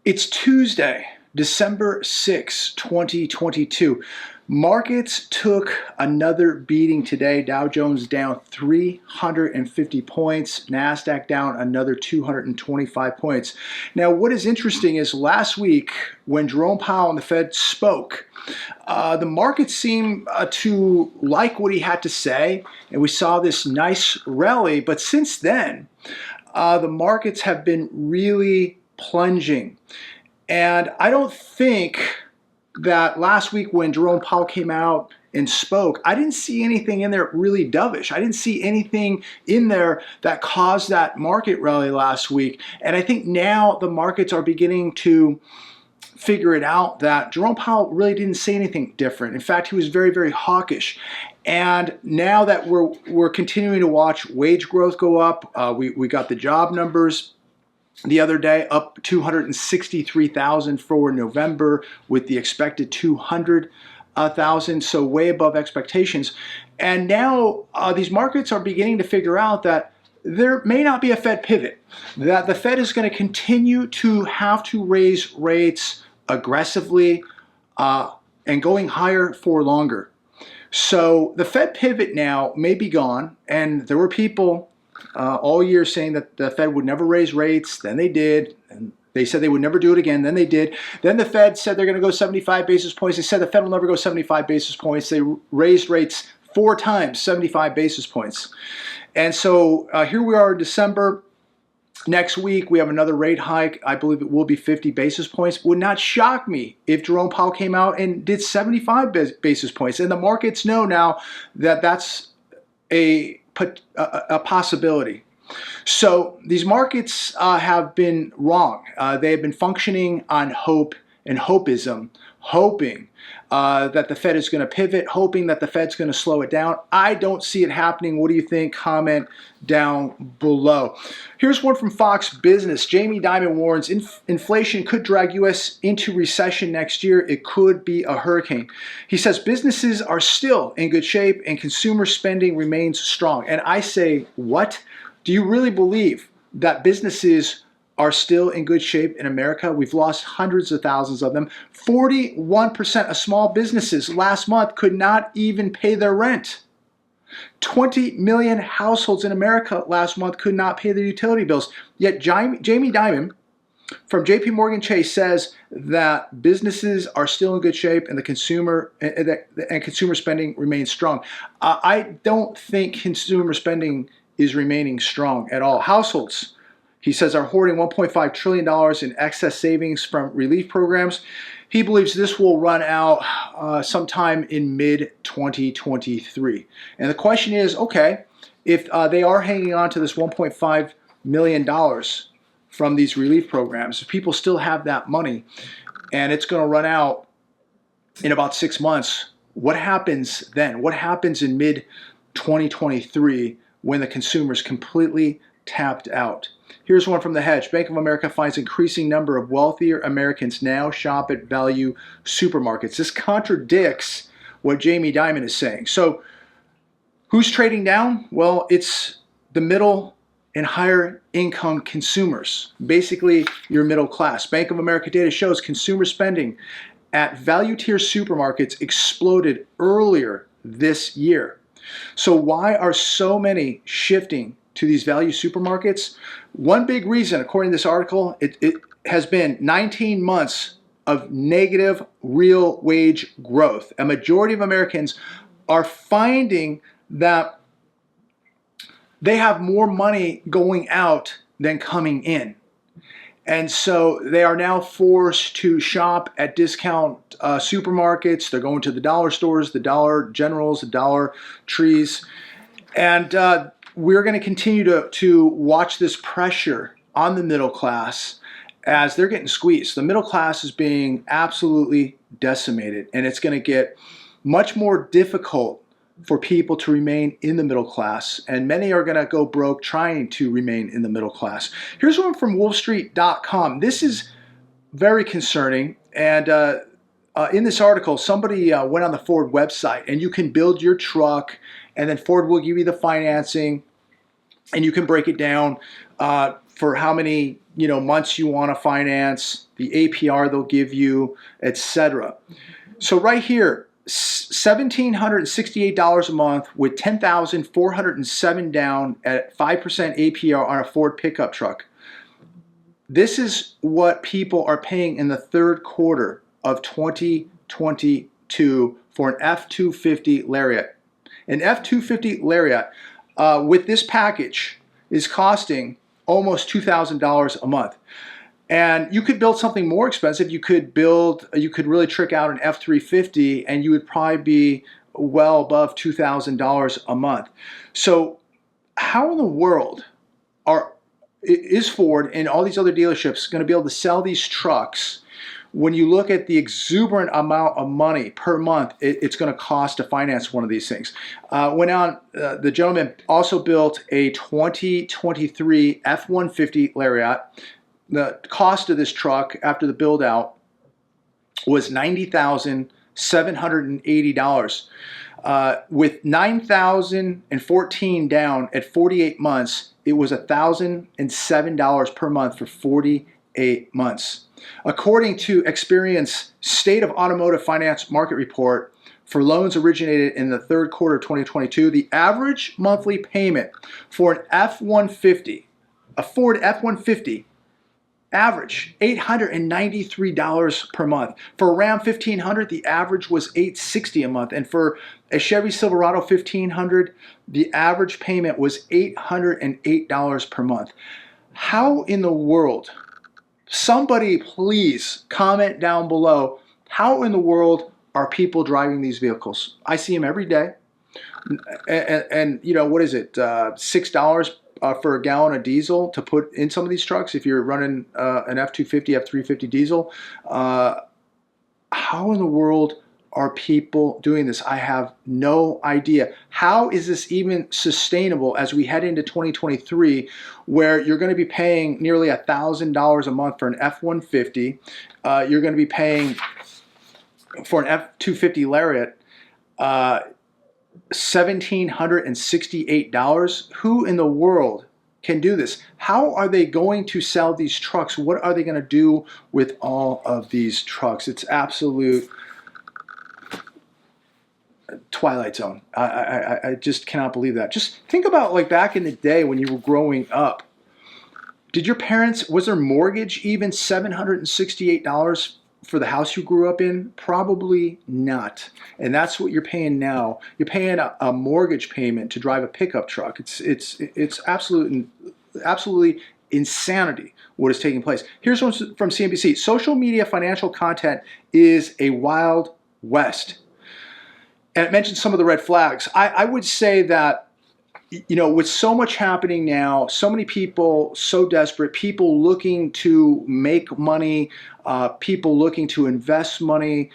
It's Tuesday, December 6, 2022. Markets took another beating today. Dow Jones down 350 points. NASDAQ down another 225 points. Now, what is interesting is last week when Jerome Powell and the Fed spoke, the markets seemed to like what he had to say, and we saw this nice rally. But since then, the markets have been really plunging. And I don't think that last week when Jerome Powell came out and spoke, I didn't see anything in there really dovish. I didn't see anything in there that caused that market rally last week. And I think now the markets are beginning to figure it out that Jerome Powell really didn't say anything different. In fact, he was very, very hawkish. And now that we're continuing to watch wage growth go up, we got the job numbers the other day, up 263,000 for November with the expected 200,000, so way above expectations. And now these markets are beginning to figure out that there may not be a Fed pivot, that the Fed is going to continue to have to raise rates aggressively and going higher for longer. So the Fed pivot now may be gone, and there were people all year saying that the Fed would never raise rates. Then they did. And they said they would never do it again. Then they did. Then the Fed said they're going to go 75 basis points. They said the Fed will never go 75 basis points. They raised rates 4 times, 75 basis points. And so here we are in December. Next week, we have another rate hike. I believe it will be 50 basis points. It would not shock me if Jerome Powell came out and did 75 basis points. And the markets know now that that's a possibility. So these markets have been wrong. They have been functioning on hope and hopeism, hoping that the Fed is going to pivot, hoping that the Fed's going to slow it down. I don't see it happening. What do you think? Comment down below. Here's one from Fox Business. Jamie Dimon warns inflation could drag U.S. into recession next year. It could be a hurricane. He says businesses are still in good shape and consumer spending remains strong. And I say, what? Do you really believe that businesses are still in good shape in America? We've lost hundreds of thousands of them. 41% of small businesses last month could not even pay their rent. 20 million households in America last month could not pay their utility bills. Yet Jamie Dimon from JP Morgan Chase says that businesses are still in good shape and the consumer spending remains strong. I don't think consumer spending is remaining strong at all. Households, he says, are hoarding $1.5 trillion in excess savings from relief programs. He believes this will run out sometime in mid-2023. And the question is, okay, if they are hanging on to this $1.5 million from these relief programs, if people still have that money and it's going to run out in about 6 months, what happens then? What happens in mid-2023 when the consumer's completely tapped out? Here's one from The Hedge. Bank of America finds increasing number of wealthier Americans now shop at value supermarkets. This contradicts what Jamie Dimon is saying. So who's trading down? Well, it's the middle and higher income consumers, basically your middle class. Bank of America data shows consumer spending at value tier supermarkets exploded earlier this year. So why are so many shifting to these value supermarkets? One big reason, according to this article, it has been 19 months of negative real wage growth. A majority of Americans are finding that they have more money going out than coming in. And so they are now forced to shop at discount supermarkets. They're going to the dollar stores, the Dollar Generals, the Dollar Trees. And we're going to continue to watch this pressure on the middle class as they're getting squeezed. The middle class is being absolutely decimated, and it's going to get much more difficult for people to remain in the middle class, and many are going to go broke trying to remain in the middle class. Here's one from wolfstreet.com. This is very concerning, and in this article, somebody went on the Ford website, and you can build your truck, and then Ford will give you the financing, and you can break it down for how many months you want to finance, the APR they'll give you, etc. So right here, $1,768 a month with $10,407 down at 5% APR on a Ford pickup truck. This is what people are paying in the third quarter of 2022 for an F-250 Lariat. An F-250 Lariat with this package is costing almost $2,000 a month. And you could build something more expensive. You could really trick out an F-350 and you would probably be well above $2,000 a month. So how in the world is Ford and all these other dealerships going to be able to sell these trucks when you look at the exuberant amount of money per month it's going to cost to finance one of these things? The gentleman also built a 2023 F-150 Lariat. The cost of this truck after the build out was $90,780. With $9,014 down at 48 months, it was $1,007 per month for 48 months. According to Experian's State of Automotive Finance Market Report, for loans originated in the third quarter of 2022, the average monthly payment for an F-150, a Ford F-150, average $893 per month. For a Ram 1500, the average was $860 a month. And for a Chevy Silverado 1500, the average payment was $808 per month. How in the world, somebody please comment down below, how in the world are people driving these vehicles? I see them every day. And what is it, $6 for a gallon of diesel to put in some of these trucks if you're running an F-250, F-350 diesel. How in the world are people doing this? I have no idea. How is this even sustainable as we head into 2023, where you're going to be paying nearly $1,000 a month for an F-150? You're going to be paying for an F-250 Lariat $1,768. Who in the world can do this? How are they going to sell these trucks? What are they going to do with all of these trucks? It's absolute Twilight Zone. I just cannot believe that. Just think about like back in the day when you were growing up. Did your parents, was their mortgage even $768 for the house you grew up in? Probably not. And that's what you're paying now. You're paying a mortgage payment to drive a pickup truck. It's absolutely insanity what is taking place. Here's one from CNBC. Social media financial content is a wild west. And it mentions some of the red flags. I would say that, with so much happening now, so many people so desperate, people looking to make money, people looking to invest money,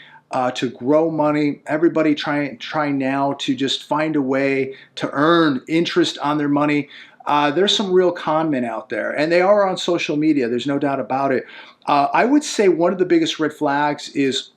to grow money, everybody trying now to just find a way to earn interest on their money. There's some real con men out there, and they are on social media. There's no doubt about it. I would say one of the biggest red flags is,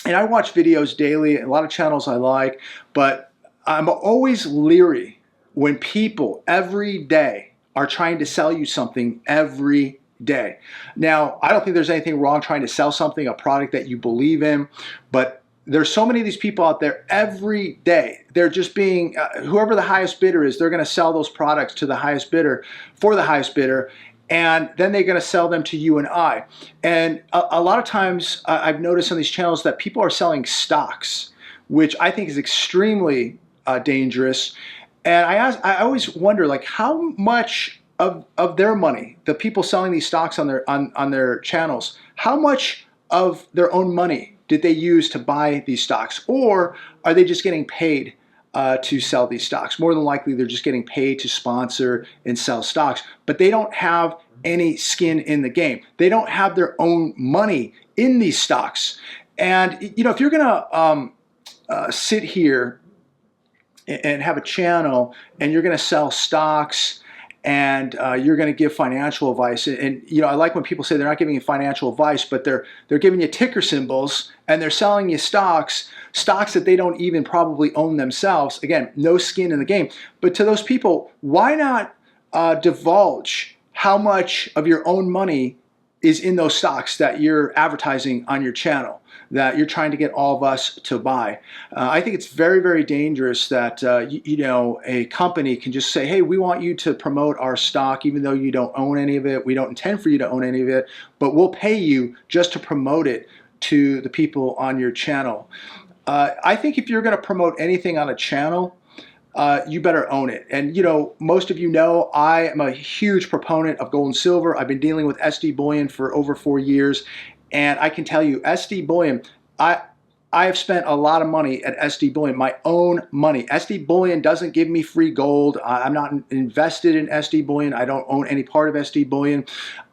and I watch videos daily, a lot of channels I like, but I'm always leery when people every day are trying to sell you something every day. Now, I don't think there's anything wrong trying to sell something, a product that you believe in, but there's so many of these people out there every day. They're just being, whoever the highest bidder is, they're going to sell those products to the highest bidder, for the highest bidder, and then they're going to sell them to you and I. And a lot of times I've noticed on these channels that people are selling stocks, which I think is extremely dangerous. And I always wonder, like, how much of their money, the people selling these stocks on their channels, how much of their own money did they use to buy these stocks? Or are they just getting paid to sell these stocks? More than likely, they're just getting paid to sponsor and sell stocks, but they don't have any skin in the game. They don't have their own money in these stocks. And, if you're going to sit here and have a channel and you're going to sell stocks and you're going to give financial advice, and I like when people say they're not giving you financial advice, but they're giving you ticker symbols and they're selling you stocks that they don't even probably own themselves. Again, no skin in the game. But to those people, why not divulge how much of your own money is in those stocks that you're advertising on your channel, that you're trying to get all of us to buy. I think it's very, very dangerous that a company can just say, hey, we want you to promote our stock even though you don't own any of it. We don't intend for you to own any of it, but we'll pay you just to promote it to the people on your channel. I think if you're going to promote anything on a channel, you better own it. And most of you know I am a huge proponent of gold and silver. I've been dealing with SD Bullion for over 4 years, and I can tell you, SD Bullion, I have spent a lot of money at SD Bullion, my own money. SD Bullion doesn't give me free gold. I'm not invested in SD Bullion. I don't own any part of SD Bullion.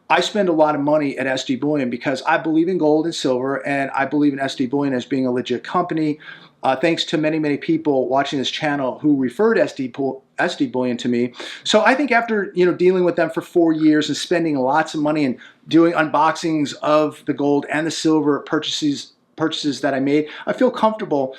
I spend a lot of money at SD Bullion because I believe in gold and silver, and I believe in SD Bullion as being a legit company. Thanks to many, many people watching this channel who referred SD Bullion to me. So I think after dealing with them for 4 years and spending lots of money and doing unboxings of the gold and the silver purchases that I made, I feel comfortable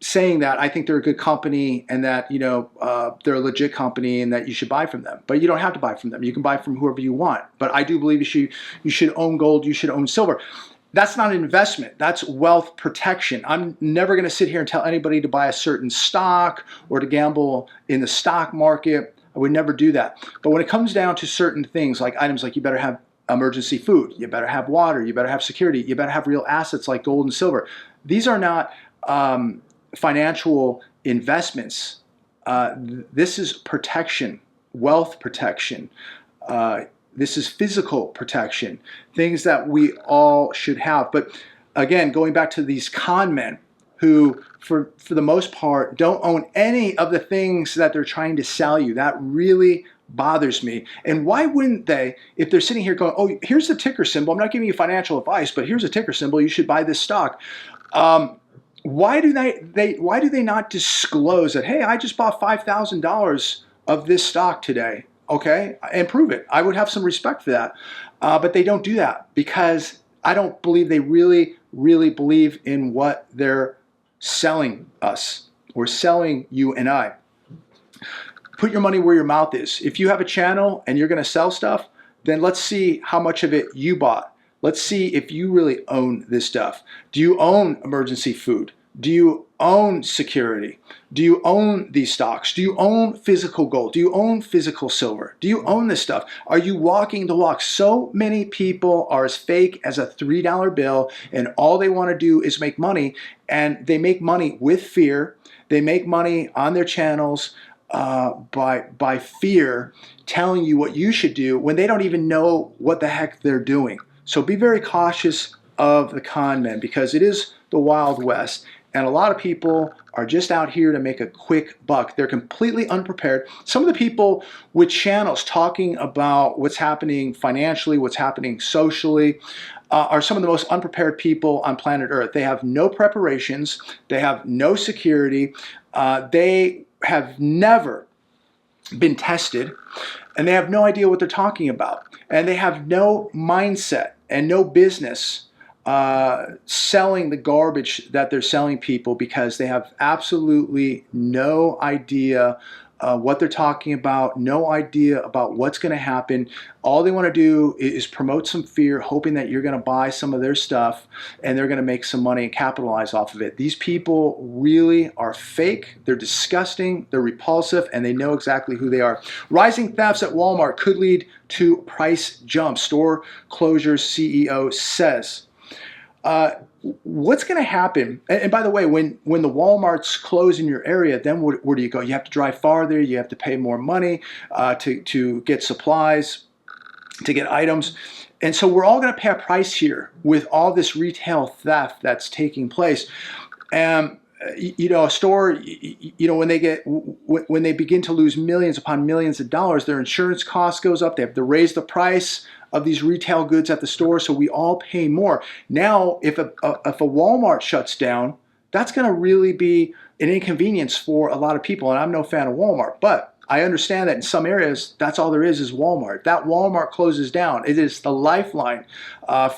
saying that I think they're a good company and that they're a legit company and that you should buy from them. But you don't have to buy from them. You can buy from whoever you want. But I do believe you should own gold, you should own silver. That's not an investment. That's wealth protection. I'm never going to sit here and tell anybody to buy a certain stock or to gamble in the stock market. I would never do that. But when it comes down to certain things, like items like you better have emergency food, you better have water, you better have security, you better have real assets like gold and silver. These are not financial investments. This is protection, wealth protection. This is physical protection, things that we all should have. But again, going back to these con men who, for the most part, don't own any of the things that they're trying to sell you, that really bothers me. And why wouldn't they, if they're sitting here going, oh, here's the ticker symbol, I'm not giving you financial advice, but here's a ticker symbol, you should buy this stock. Why do they not disclose that, hey, I just bought $5,000 of this stock today? Okay, and prove it. I would have some respect for that. But they don't do that because I don't believe they really, really believe in what they're selling us or selling you and I. Put your money where your mouth is. If you have a channel and you're going to sell stuff, then let's see how much of it you bought. Let's see if you really own this stuff. Do you own emergency food? Do you own security? Do you own these stocks? Do you own physical gold? Do you own physical silver? Do you own this stuff? Are you walking the walk? So many people are as fake as a $3 bill, and all they want to do is make money, and they make money with fear. They make money on their channels by fear, telling you what you should do when they don't even know what the heck they're doing. So be very cautious of the con men because it is the Wild West. And a lot of people are just out here to make a quick buck. They're completely unprepared. Some of the people with channels talking about what's happening financially, what's happening socially, are some of the most unprepared people on planet Earth. They have no preparations. They have no security. They have never been tested. And they have no idea what they're talking about. And they have no mindset and no business selling the garbage that they're selling people because they have absolutely no idea what they're talking about, no idea about what's going to happen. All they want to do is promote some fear, hoping that you're going to buy some of their stuff and they're going to make some money and capitalize off of it. These people really are fake. They're disgusting. They're repulsive, and they know exactly who they are. Rising thefts at Walmart could lead to price jumps. Store closures CEO says. What's going to happen? And by the way, when the Walmarts close in your area, then where do you go? You have to drive farther. You have to pay more money to get supplies, to get items. And so we're all going to pay a price here with all this retail theft that's taking place. And a store, when they begin to lose millions upon millions of dollars, their insurance cost goes up. They have to raise the price of these retail goods at the store, so we all pay more. Now, if a Walmart shuts down, that's going to really be an inconvenience for a lot of people, and I'm no fan of Walmart. But I understand that in some areas, that's all there is Walmart. That Walmart closes down. It is the lifeline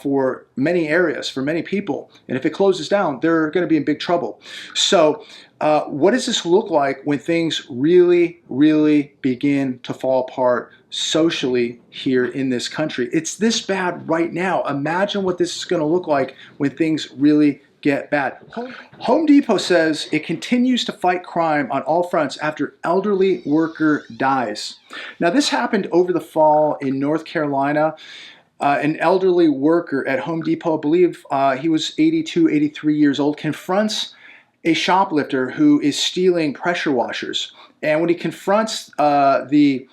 for many areas, for many people. And if it closes down, they're going to be in big trouble. So what does this look like when things really, really begin to fall apart socially here in this country? It's this bad right now. Imagine what this is going to look like when things really get bad. Home Depot says it continues to fight crime on all fronts after elderly worker dies. Now, this happened over the fall in North Carolina. An elderly worker at Home Depot, I believe he was 82, 83 years old, confronts a shoplifter who is stealing pressure washers. And when he confronts the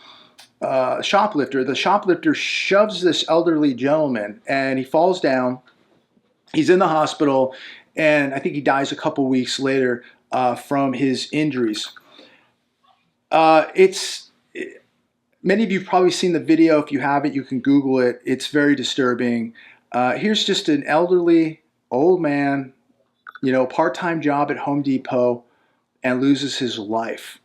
shoplifter shoves this elderly gentleman and he falls down. He's in the hospital, and I think he dies a couple weeks later from his injuries. Many of you have probably seen the video. If you haven't, you can Google it. It's very disturbing. Here's just an elderly old man, part-time job at Home Depot, and loses his life.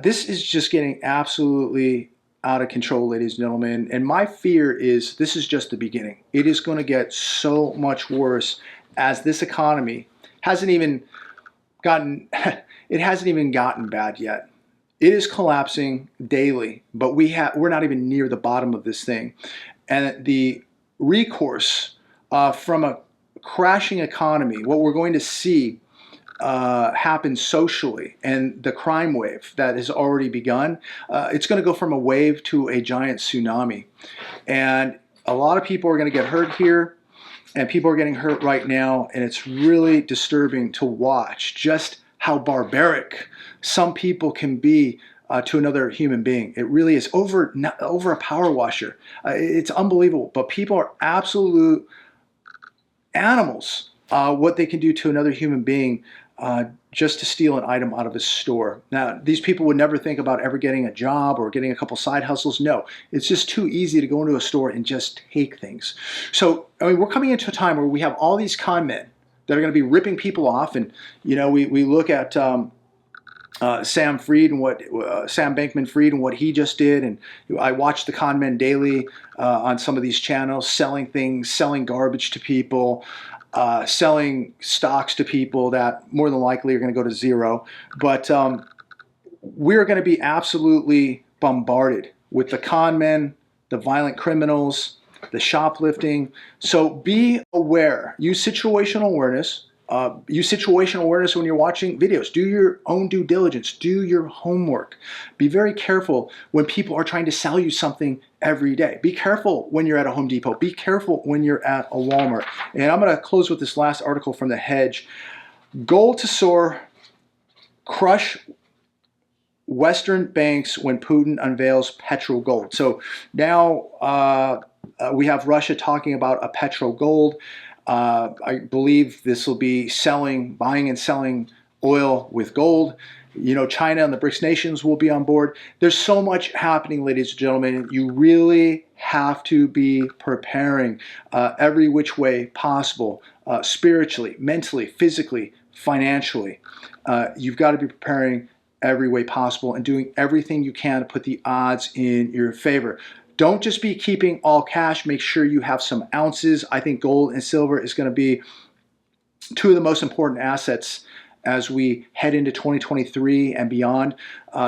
This is just getting absolutely out of control, ladies and gentlemen. And my fear is this is just the beginning. It is going to get so much worse as this economy hasn't even gotten bad yet. It is collapsing daily, but we're not even near the bottom of this thing. And the recourse from a crashing economy, what we're going to see happen socially, and the crime wave that has already begun, it's going to go from a wave to a giant tsunami. And a lot of people are going to get hurt here, and people are getting hurt right now, and it's really disturbing to watch just how barbaric some people can be to another human being. It really is over a power washer. It's unbelievable, but people are absolute animals, what they can do to another human being just to steal an item out of a store. Now, these people would never think about ever getting a job or getting a couple side hustles. No, it's just too easy to go into a store and just take things. So, I mean, we're coming into a time where we have all these con men that are going to be ripping people off. And, we look at Sam Bankman-Fried and what he just did. And I watch the con men daily on some of these channels, selling things, selling garbage to people, selling stocks to people that more than likely are going to go to zero. But we're going to be absolutely bombarded with the con men, the violent criminals, the shoplifting. So be aware. Use situational awareness. Use situational awareness when you're watching videos. Do your own due diligence. Do your homework. Be very careful when people are trying to sell you something every day. Be careful when you're at a Home Depot. Be careful when you're at a Walmart. And I'm going to close with this last article from The Hedge. Gold to soar, crush Western banks when Putin unveils petrogold. So now we have Russia talking about a petrogold. I believe this will be buying and selling oil with gold. China and the BRICS nations will be on board. There's so much happening, ladies and gentlemen. You really have to be preparing every which way possible, spiritually, mentally, physically, financially. You've got to be preparing every way possible and doing everything you can to put the odds in your favor. Don't just be keeping all cash. Make sure you have some ounces. I think gold and silver is going to be two of the most important assets as we head into 2023 and beyond.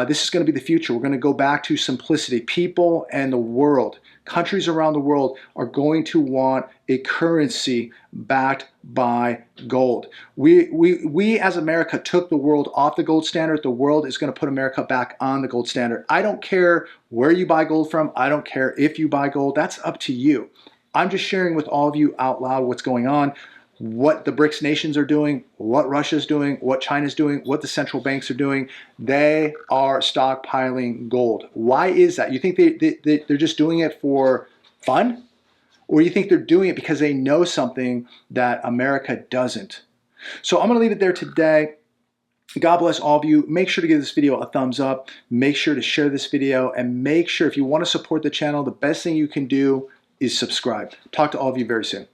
This is going to be the future. We're going to go back to simplicity. People and the world, countries around the world are going to want a currency backed by gold. We as America took the world off the gold standard. The world is going to put America back on the gold standard. I don't care where you buy gold from. I don't care if you buy gold. That's up to you. I'm just sharing with all of you out loud what's going on, what the BRICS nations are doing, what Russia's doing, what China's doing, what the central banks are doing. They are stockpiling gold. Why is that? You think they're just doing it for fun? Or you think they're doing it because they know something that America doesn't? So I'm going to leave it there today. God bless all of you. Make sure to give this video a thumbs up. Make sure to share this video. And make sure, if you want to support the channel, the best thing you can do is subscribe. Talk to all of you very soon.